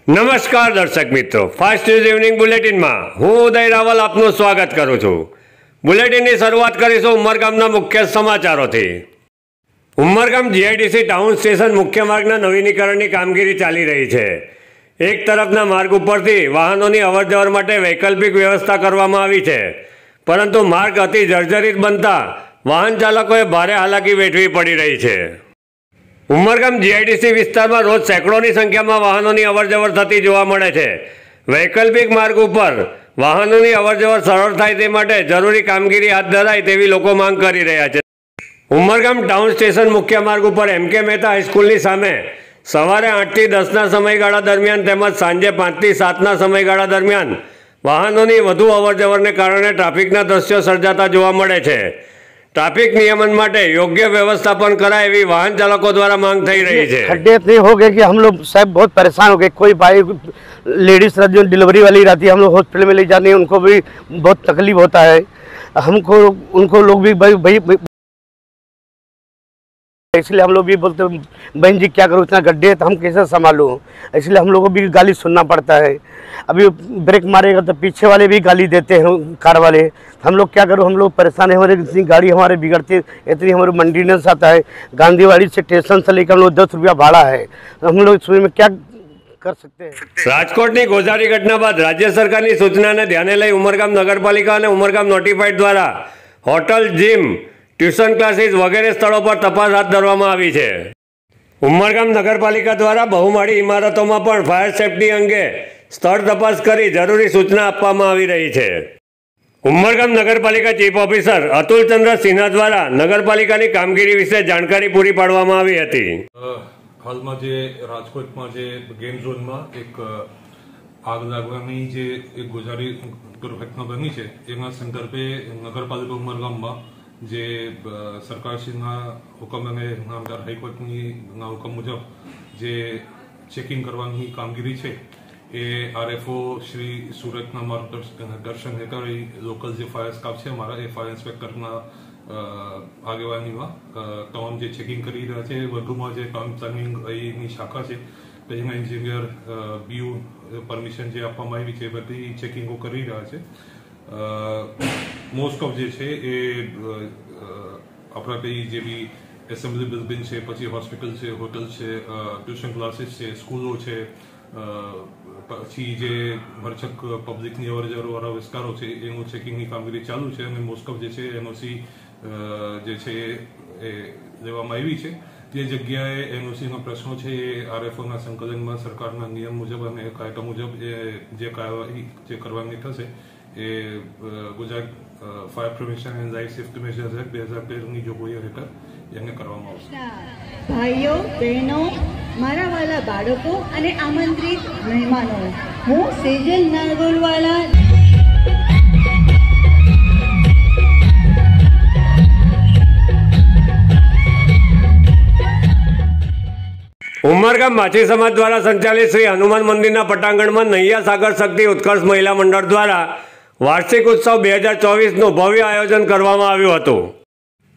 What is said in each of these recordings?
નમસ્કાર દર્શક મિત્રો, ફાસ્ટ ન્યૂઝ ઇવનિંગ બુલેટિનમાં હું ઉદય રાવલ આપનું સ્વાગત કરું છું। બુલેટિનની શરૂઆત કરીશું ઉમરગામના મુખ્ય સમાચારોથી। ઉમરગામ જીઆઈડીસી ટાઉન સ્ટેશન મુખ્ય માર્ગના નવીનીકરણની કામગીરી ચાલી રહી છે। એક તરફના માર્ગ ઉપરથી વાહનોની અવરજવર માટે વૈકલ્પિક વ્યવસ્થા કરવામાં આવી છે, પરંતુ માર્ગ અતિ જર્જરિત બનતા વાહન ચાલકોએ ભારે હાલાકી વેઠવી પડી રહી છે। ઉમરગામ જીઆઈડીસી વિસ્તારમાં રોજ સેંકડોની સંખ્યામાં વાહનોની અવરજવર થતી જોવા મળે છે। વૈકલ્પિક માર્ગ ઉપર વાહનોની અવરજવર સરળ થાય તે માટે જરૂરી કામગીરી હાથ ધરાય તેવી લોકો માંગ કરી રહ્યા છે। ઉમરગામ ટાઉન સ્ટેશન મુખ્ય માર્ગ ઉપર એમ.કે. મહેતા હાઈસ્કૂલની સામે સવારે 8 થી 10ના સમયગાળા દરમિયાન તેમજ સાંજે 5 થી 7ના સમયગાળા દરમિયાન વાહનોની વધુ અવરજવરને કારણે ટ્રાફિકના દ્રશ્યો સર્જાતા જોવા મળે છે। ट्रैफिक नियमन माटे योग्य व्यवस्थापन कराए एवं वाहन चालकों द्वारा मांग थी रही है। खड्डे इतने हो गए कि हम लोग साहब बहुत परेशान हो गए। कोई भाई लेडीज जो डिलीवरी वाली रहती है, हम लोग हॉस्पिटल में ले जाने उनको भी बहुत तकलीफ होता है। हमको उनको लोग भी भाई इसलिए हम लोग भी बोलते बहन जी क्या करूँ, इतना गड्ढे है तो हम कैसे संभालूँ, इसलिए हम लोग को भी गाली सुनना पड़ता है। अभी ब्रेक मारेगा तो पीछे वाले भी गाली देते हैं, कार वाले। हम लोग क्या करूँ, हम लोग परेशान है। हमारे इतनी गाड़ी हमारे बिगड़ती, इतनी हमारे मेंटेनेंस आता है। गांधीवाड़ी से स्टेशन से लेकर हम लोग 10 रुपया भाड़ा है, हम लोग इसमें में क्या कर सकते हैं। राजकोटनी गोजारी घटना बाद राज्य सरकार की सूचना ने ध्यान लई उमरगाम नगरपालिका और उमरगाम नोटिफाइड द्वारा होटल, जिम, ट्यूशन क्लासीस वगैरह स्थलों पर तपास हाथ धरवामां आवी छे। उमरगाम नगरपालिका द्वारा बहुमाળી इमारतों में फायर सेफ्टी अंगे स्थल तपास करी जरूरी सूचना आपवामां आवी रही है। उमरगाम नगरपालिका चीफ ऑफिसर अतुल चंद्र सिन्हा द्वारा नगरपालिका की कामगीरी विषे जानकारी पूरी पाडवामां आवी हती। हाल में जे राजकोट में जे गेम जोन में एक आग लागवानी जे एक गोजारी दुर्घटना बनी है, एना संदर्भे नगरपालिका उमरगाम में जे सरकारश्रीना हुकम अने नामदार हाईकोर्टनी हुकम मुजब जे चेकिंग करवानी कामगीरी है ए आरएफओ श्री सूरतना मार्गदर्शन हेठळ लोकल जे फायर स्टाफ है हमारा ए फायर इंस्पेक्टरना आगेवानी में तमाम जे चेकिंग करी रह्या छे। वधुमां जे काम प्लानिंग शाखा है तेना इंजीनियर बीयू परमिशन जे आपवामां आवी छे बधी चेकिंगो करी रह्या छे। मोस्ट ऑफ जे छे ए अपना जे भी एसेम्बली बिल्डिंग है, पछी हॉस्पिटल है, होटल है, ट्यूशन क्लासीस है, स्कूलों है, पछी जे भरचक पब्लिक नी अवरजवर वाळा विस्तारो छे एनु चेकिंग नी कामगीरी चालू है और मोस्ट ऑफ जे छे एनओसी जे छे ए लेवामां आवी छे। जे जग्याए एनओसी नो प्रश्नो छे ए आरएफओ ना संकलन में सरकारना नियम मुजब अने कायदा मुजब जे कार्यवाही जे करवानी थशे ए Gujarat fire prevention and life safety measures act 2013 ની જોગવાઈઓ હેઠળ એને કરવામાં આવશે। ભાઈઓ બહેનો, મારા વાલા બાળકો અને આમંત્રિત મહેમાનો, હું સેજલ નાગોલવાલા उमरगाम माछी समाज द्वारा संचालित श्री हनुमान मंदिर पटांगण में नैया सागर शक्ति उत्कर्ष महिला मंडल द्वारा वार्षिक उत्सव 2024 નું भव्य आयोजन કરવામાં આવ્યું હતું।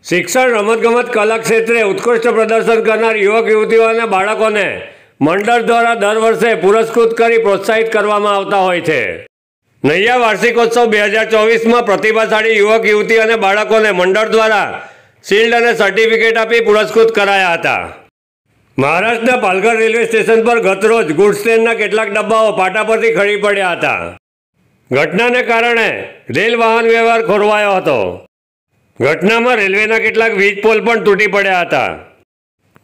શિક્ષણ, રમતગમત, કલા ક્ષેત્રે ઉત્કૃષ્ટ પ્રદર્શન કરનાર યુવક યુવતીઓ અને બાળકોને મંડળ દ્વારા દર વર્ષે પુરસ્કૃત કરી પ્રોત્સાહિત કરવામાં આવતા હોય છે। નૈયા વાર્ષિકોત્સવ 2024માં પ્રતિભાશાળી યુવક યુવતી અને બાળકોને મંડળ દ્વારા શિલ્ડ અને સર્ટિફિકેટ આપી પુરસ્કૃત કરાયા હતા। મહારાષ્ટ્રના પાલઘર રેલવે સ્ટેશન પર ગતરોજ ગુડ્સ ટ્રેનના કેટલાક ડબ્બાઓ પાટા પરથી ખરી પડ્યા હતા। घटनाने कारणे रेल वाहन व्यवहार खोरवायो हतो। घटनामां रेलवेना केटलाक वीज पोल पण तूटी पड्या हता।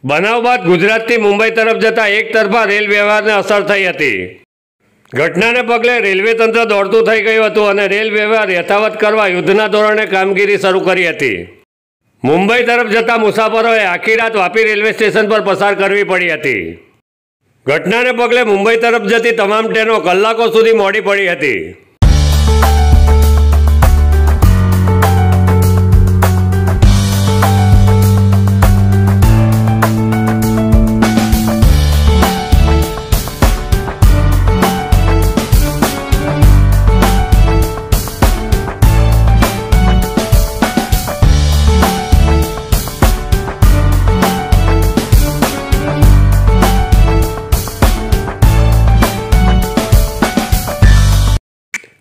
बनाव बाद गुजरातथी मुंबई तरफ जता एक तरफा रेल व्यवहारने असर थई हती। घटनाने पगले रेलवे तंत्र दौड़तुं थई गयुं हतुं अने रेल व्यवहार यथावत करवा युद्धना धोरणे कामगीरी शरू करी हती। मुंबई तरफ जता मुसाफरोए आखी रात वापी रेलवे स्टेशन पर पसार करवी पड़ी हती। घटनाने पगले मुंबई तरफ जती तमाम ट्रेनो कलाको सुधी मोडी पड़ी हती।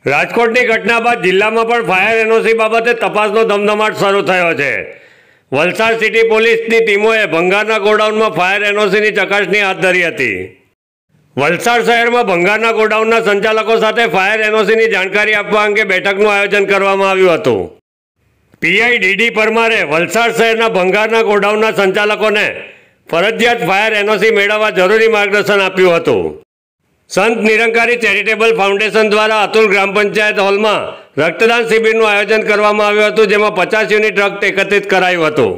રાજકોટની ઘટના બાદ જિલ્લામાં પણ ફાયર એનઓસી બાબતે તપાસનો ધમધમાટ શરૂ થયો છે. વલસાડ સિટી પોલીસની ટીમોએ ભંગારના ગોડાઉનમાં ફાયર એનઓસીની ચકાસણી હાથ ધરી હતી. વલસાડ શહેરમાં ભંગારના ગોડાઉનના સંચાલકો સાથે ફાયર એનઓસીની જાણકારી આપવા અંગે બેઠકનું આયોજન કરવામાં આવ્યું હતું. પીઆઈ ડીડી પરમારે વલસાડ શહેરના ભંગારના ગોડાઉનના સંચાલકોને ફરજિયાત ફાયર એનઓસી મેળવવા જરૂરી માર્ગદર્શન આપ્યું હતું. સંત નિરંકારી ચેરિટેબલ ફાઉન્ડેશન દ્વારા અતુલ ગ્રામ પંચાયત હોલમાં રક્તદાન શિબિરનું આયોજન કરવામાં આવ્યું હતું, જેમાં 50 યુનિટ રક્ત એકત્રિત કરાયું હતું.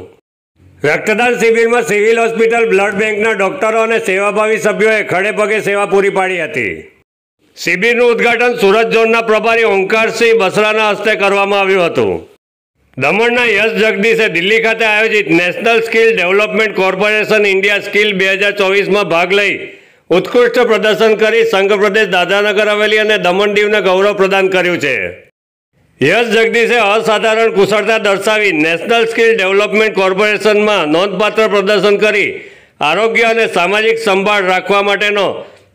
રક્તદાન શિબિરમાં સિવિલ હોસ્પિટલ, બ્લડ બેંકના ડોક્ટરો અને સેવાભાવી સભ્યોએ ખડે પગે સેવા પૂરી પાડી હતી. શિબિરનું ઉદ્ઘાટન સુરત ઝોનના પ્રભારી ઓંકારસિંહ બસરાના હસ્તે કરવામાં આવ્યું હતું. દમણના યશ જગદીશે દિલ્હી ખાતે આયોજિત national skill development corporation India skill 2024માં ભાગ લઈ ઉત્કૃષ્ટ પ્રદર્શન કરી સંઘ પ્રદેશ, દાદરાનગર હવેલી અને દમણ દીવને ગૌરવ પ્રદાન કર્યું છે. યશ જગદીશે અસાધારણ કુશળતા દર્શાવી નેશનલ સ્કિલ ડેવલપમેન્ટ કોર્પોરેશનમાં નોંધપાત્ર પ્રદર્શન કરી આરોગ્ય અને સામાજિક સંભાળ રાખવા માટેનો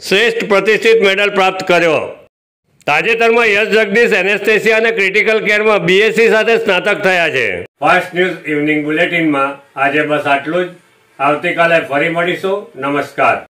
શ્રેષ્ઠ પ્રતિષ્ઠિત મેડલ પ્રાપ્ત કર્યો. તાજેતરમાં યશ જગદીશ એનેસ્થેસિયા અને ક્રિટિકલ કેરમાં બીએસસી સાથે સ્નાતક થયા છે. ફાસ્ટ ન્યૂઝ ઇવનિંગ બુલેટિનમાં આજે બસ આટલું જ. આવતીકાલે ફરી મળીશું. નમસ્કાર.